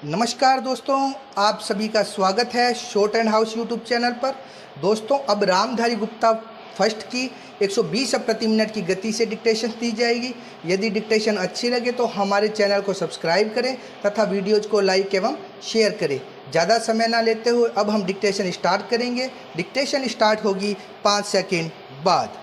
नमस्कार दोस्तों, आप सभी का स्वागत है short and house YouTube channel पर। दोस्तों, अब रामधारी गुप्ता फर्स्ट की 120 प्रति मिनट की गति से डिक्टेशन दी जाएगी। यदि डिक्टेशन अच्छी लगे तो हमारे चैनल को सब्सक्राइब करें तथा वीडियोज को लाइक एवं शेयर करें। ज़्यादा समय ना लेते हुए अब हम डिक्टेशन स्टार्ट करेंगे। डिक्टेशन स्टार्ट होगी 5 सेकेंड बाद।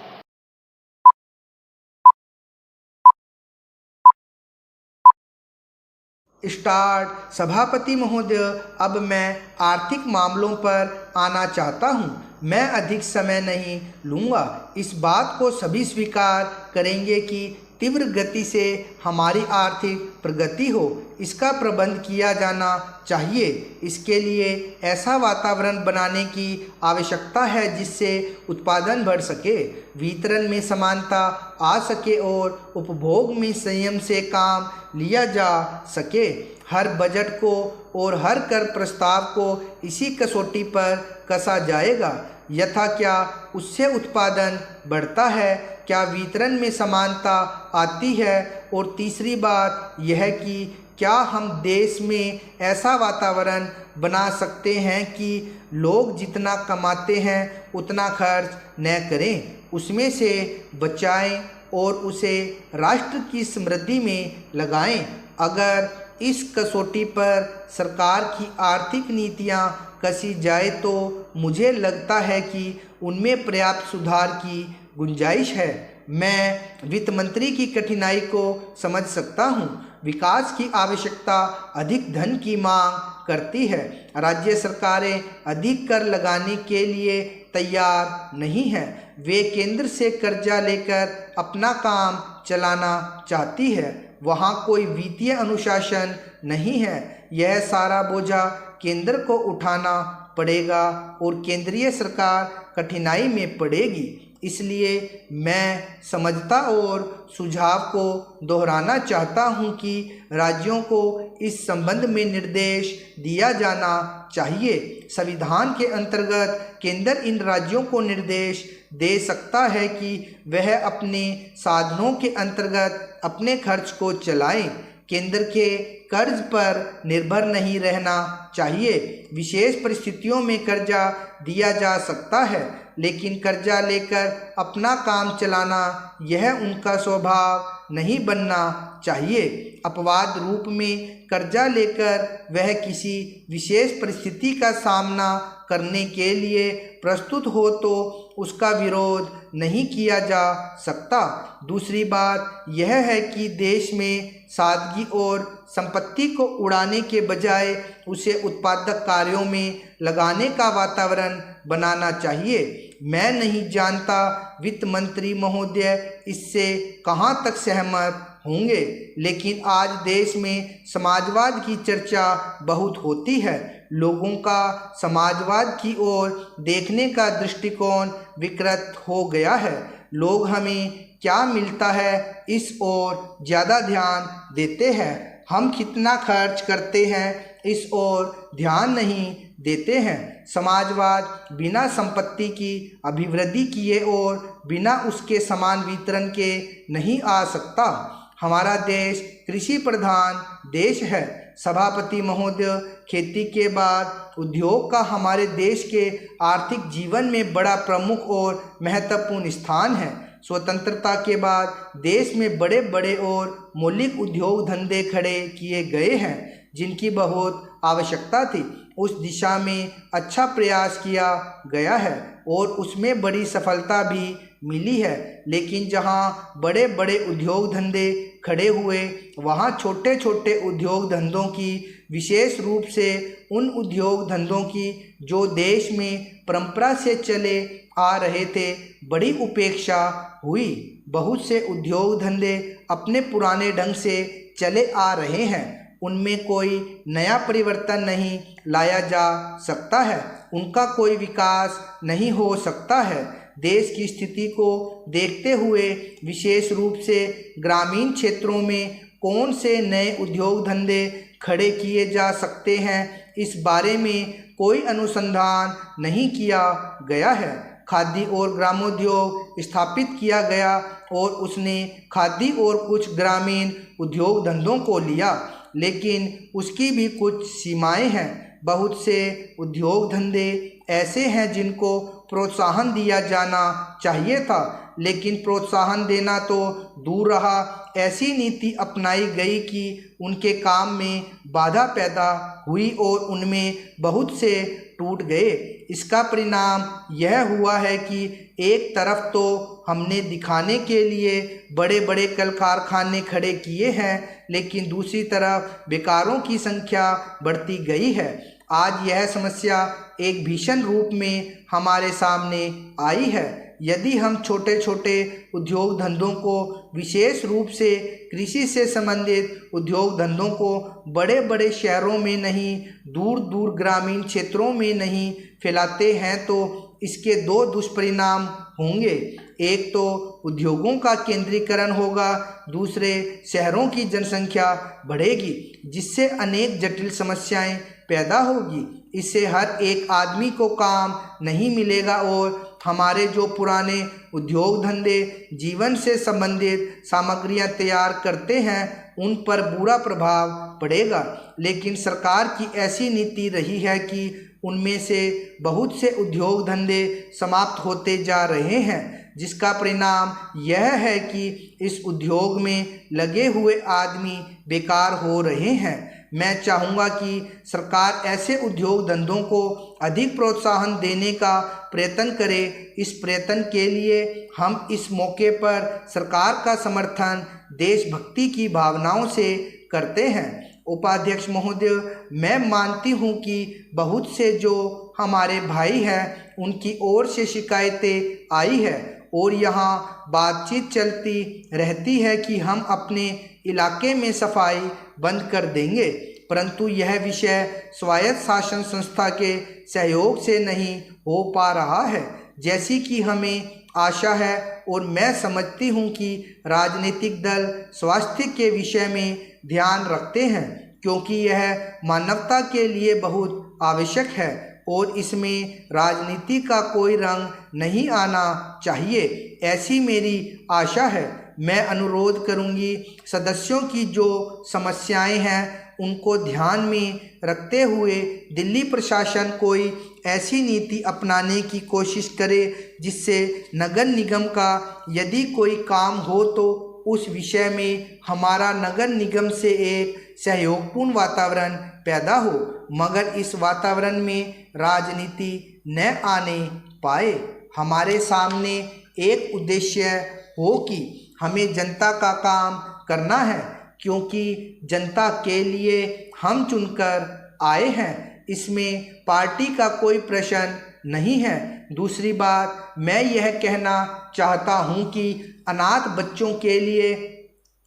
स्टार्ट। सभापति महोदय, अब मैं आर्थिक मामलों पर आना चाहता हूं। मैं अधिक समय नहीं लूँगा। इस बात को सभी स्वीकार करेंगे कि तीव्र गति से हमारी आर्थिक प्रगति हो, इसका प्रबंध किया जाना चाहिए। इसके लिए ऐसा वातावरण बनाने की आवश्यकता है जिससे उत्पादन बढ़ सके, वितरण में समानता आ सके और उपभोग में संयम से काम लिया जा सके। हर बजट को और हर कर प्रस्ताव को इसी कसौटी पर कसा जाएगा। यथा क्या उससे उत्पादन बढ़ता है, क्या वितरण में समानता आती है, और तीसरी बात यह कि क्या हम देश में ऐसा वातावरण बना सकते हैं कि लोग जितना कमाते हैं उतना खर्च न करें, उसमें से बचाएं और उसे राष्ट्र की समृद्धि में लगाएं। अगर इस कसौटी पर सरकार की आर्थिक नीतियां कसी जाए तो मुझे लगता है कि उनमें पर्याप्त सुधार की गुंजाइश है। मैं वित्त मंत्री की कठिनाई को समझ सकता हूं। विकास की आवश्यकता अधिक धन की मांग करती है। राज्य सरकारें अधिक कर लगाने के लिए तैयार नहीं हैं। वे केंद्र से कर्जा लेकर अपना काम चलाना चाहती है। वहाँ कोई वित्तीय अनुशासन नहीं है। यह सारा बोझा केंद्र को उठाना पड़ेगा और केंद्रीय सरकार कठिनाई में पड़ेगी। इसलिए मैं समझता और सुझाव को दोहराना चाहता हूं कि राज्यों को इस संबंध में निर्देश दिया जाना चाहिए। संविधान के अंतर्गत केंद्र इन राज्यों को निर्देश दे सकता है कि वह अपने साधनों के अंतर्गत अपने खर्च को चलाएं। केंद्र के कर्ज पर निर्भर नहीं रहना चाहिए। विशेष परिस्थितियों में कर्जा दिया जा सकता है, लेकिन कर्जा लेकर अपना काम चलाना यह उनका स्वभाव नहीं बनना चाहिए। अपवाद रूप में कर्जा लेकर वह किसी विशेष परिस्थिति का सामना करने के लिए प्रस्तुत हो तो उसका विरोध नहीं किया जा सकता। दूसरी बात यह है कि देश में सादगी और संपत्ति को उड़ाने के बजाय उसे उत्पादक कार्यों में लगाने का वातावरण बनाना चाहिए। मैं नहीं जानता वित्त मंत्री महोदय इससे कहां तक सहमत होंगे, लेकिन आज देश में समाजवाद की चर्चा बहुत होती है। लोगों का समाजवाद की ओर देखने का दृष्टिकोण विकृत हो गया है। लोग हमें क्या मिलता है इस ओर ज़्यादा ध्यान देते हैं। हम कितना खर्च करते हैं इस ओर ध्यान नहीं देते हैं। समाजवाद बिना संपत्ति की अभिवृद्धि किए और बिना उसके समान वितरण के नहीं आ सकता। हमारा देश कृषि प्रधान देश है। सभापति महोदय, खेती के बाद उद्योग का हमारे देश के आर्थिक जीवन में बड़ा प्रमुख और महत्वपूर्ण स्थान है। स्वतंत्रता के बाद देश में बड़े बड़े और मौलिक उद्योग धंधे खड़े किए गए हैं जिनकी बहुत आवश्यकता थी। उस दिशा में अच्छा प्रयास किया गया है और उसमें बड़ी सफलता भी मिली है। लेकिन जहां बड़े बड़े उद्योग धंधे खड़े हुए वहां छोटे छोटे उद्योग धंधों की, विशेष रूप से उन उद्योग धंधों की जो देश में परंपरा से चले आ रहे थे, बड़ी उपेक्षा हुई। बहुत से उद्योग धंधे अपने पुराने ढंग से चले आ रहे हैं, उनमें कोई नया परिवर्तन नहीं लाया जा सकता है, उनका कोई विकास नहीं हो सकता है। देश की स्थिति को देखते हुए विशेष रूप से ग्रामीण क्षेत्रों में कौन से नए उद्योग धंधे खड़े किए जा सकते हैं, इस बारे में कोई अनुसंधान नहीं किया गया है। खादी और ग्रामोद्योग स्थापित किया गया और उसने खादी और कुछ ग्रामीण उद्योग धंधों को लिया, लेकिन उसकी भी कुछ सीमाएं हैं। बहुत से उद्योग धंधे ऐसे हैं जिनको प्रोत्साहन दिया जाना चाहिए था, लेकिन प्रोत्साहन देना तो दूर रहा, ऐसी नीति अपनाई गई कि उनके काम में बाधा पैदा हुई और उनमें बहुत से टूट गए। इसका परिणाम यह हुआ है कि एक तरफ तो हमने दिखाने के लिए बड़े बड़े कल कारखाने खड़े किए हैं, लेकिन दूसरी तरफ बेकारों की संख्या बढ़ती गई है। आज यह समस्या एक भीषण रूप में हमारे सामने आई है। यदि हम छोटे छोटे उद्योग धंधों को, विशेष रूप से कृषि से संबंधित उद्योग धंधों को बड़े बड़े शहरों में नहीं, दूर दूर ग्रामीण क्षेत्रों में नहीं फैलाते हैं तो इसके दो दुष्परिणाम होंगे। एक तो उद्योगों का केंद्रीकरण होगा, दूसरे शहरों की जनसंख्या बढ़ेगी, जिससे अनेक जटिल समस्याएं पैदा होगी। इससे हर एक आदमी को काम नहीं मिलेगा और हमारे जो पुराने उद्योग धंधे जीवन से संबंधित सामग्रियां तैयार करते हैं उन पर बुरा प्रभाव पड़ेगा। लेकिन सरकार की ऐसी नीति रही है कि उनमें से बहुत से उद्योग धंधे समाप्त होते जा रहे हैं, जिसका परिणाम यह है कि इस उद्योग में लगे हुए आदमी बेकार हो रहे हैं। मैं चाहूँगा कि सरकार ऐसे उद्योग धंधों को अधिक प्रोत्साहन देने का प्रयत्न करे। इस प्रयत्न के लिए हम इस मौके पर सरकार का समर्थन देशभक्ति की भावनाओं से करते हैं। उपाध्यक्ष महोदय, मैं मानती हूँ कि बहुत से जो हमारे भाई हैं उनकी ओर से शिकायतें आई है और यहाँ बातचीत चलती रहती है कि हम अपने इलाके में सफाई बंद कर देंगे, परंतु यह विषय स्वायत्त शासन संस्था के सहयोग से नहीं हो पा रहा है जैसी कि हमें आशा है। और मैं समझती हूँ कि राजनीतिक दल स्वास्थ्य के विषय में ध्यान रखते हैं, क्योंकि यह मानवता के लिए बहुत आवश्यक है और इसमें राजनीति का कोई रंग नहीं आना चाहिए, ऐसी मेरी आशा है। मैं अनुरोध करूंगी सदस्यों की जो समस्याएं हैं उनको ध्यान में रखते हुए दिल्ली प्रशासन कोई ऐसी नीति अपनाने की कोशिश करे जिससे नगर निगम का यदि कोई काम हो तो उस विषय में हमारा नगर निगम से एक सहयोगपूर्ण वातावरण पैदा हो, मगर इस वातावरण में राजनीति न आने पाए। हमारे सामने एक उद्देश्य हो कि हमें जनता का काम करना है, क्योंकि जनता के लिए हम चुनकर आए हैं। इसमें पार्टी का कोई प्रश्न नहीं है। दूसरी बात, मैं यह कहना चाहता हूं कि अनाथ बच्चों के लिए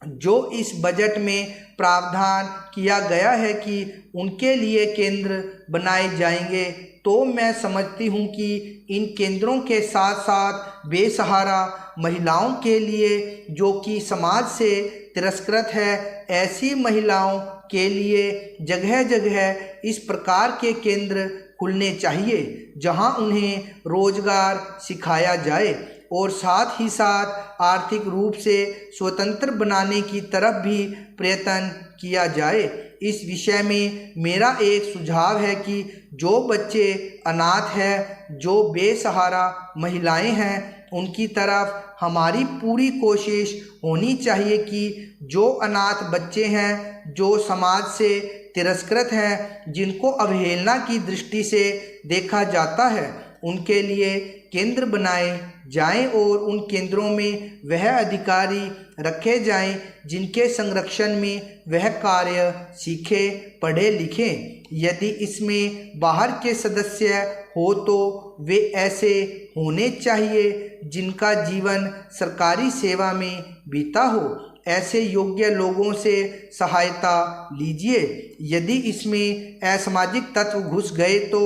जो इस बजट में प्रावधान किया गया है कि उनके लिए केंद्र बनाए जाएंगे, तो मैं समझती हूँ कि इन केंद्रों के साथ साथ बेसहारा महिलाओं के लिए जो कि समाज से तिरस्कृत है, ऐसी महिलाओं के लिए जगह जगह इस प्रकार के केंद्र खुलने चाहिए जहां उन्हें रोजगार सिखाया जाए और साथ ही साथ आर्थिक रूप से स्वतंत्र बनाने की तरफ भी प्रयत्न किया जाए। इस विषय में मेरा एक सुझाव है कि जो बच्चे अनाथ हैं, जो बेसहारा महिलाएं हैं, उनकी तरफ हमारी पूरी कोशिश होनी चाहिए कि जो अनाथ बच्चे हैं, जो समाज से तिरस्कृत हैं, जिनको अवहेलना की दृष्टि से देखा जाता है, उनके लिए केंद्र बनाए जाएं और उन केंद्रों में वह अधिकारी रखे जाएं जिनके संरक्षण में वह कार्य सीखे पढ़े लिखे। यदि इसमें बाहर के सदस्य हो तो वे ऐसे होने चाहिए जिनका जीवन सरकारी सेवा में बीता हो। ऐसे योग्य लोगों से सहायता लीजिए। यदि इसमें असामाजिक तत्व घुस गए तो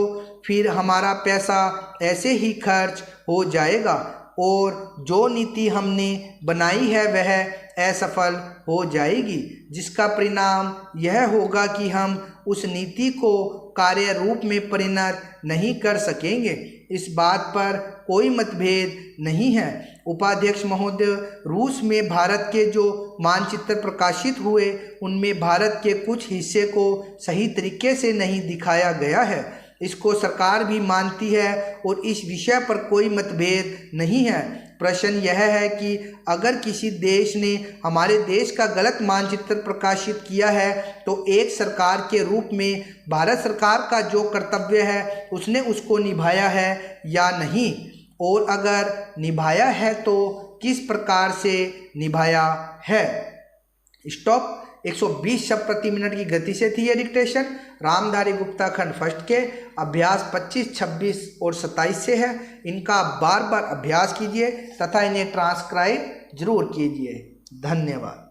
फिर हमारा पैसा ऐसे ही खर्च हो जाएगा और जो नीति हमने बनाई है वह असफल हो जाएगी, जिसका परिणाम यह होगा कि हम उस नीति को कार्य रूप में परिणत नहीं कर सकेंगे। इस बात पर कोई मतभेद नहीं है। उपाध्यक्ष महोदय, रूस में भारत के जो मानचित्र प्रकाशित हुए उनमें भारत के कुछ हिस्से को सही तरीके से नहीं दिखाया गया है। इसको सरकार भी मानती है और इस विषय पर कोई मतभेद नहीं है। प्रश्न यह है कि अगर किसी देश ने हमारे देश का गलत मानचित्र प्रकाशित किया है तो एक सरकार के रूप में भारत सरकार का जो कर्तव्य है उसने उसको निभाया है या नहीं, और अगर निभाया है तो किस प्रकार से निभाया है। स्टॉप। 120 शब्द प्रति मिनट की गति से थी ये डिक्टेशन। रामधारी गुप्ता खंड फर्स्ट के अभ्यास 25, 26 और 27 से है। इनका बार बार अभ्यास कीजिए तथा इन्हें ट्रांसक्राइब जरूर कीजिए। धन्यवाद।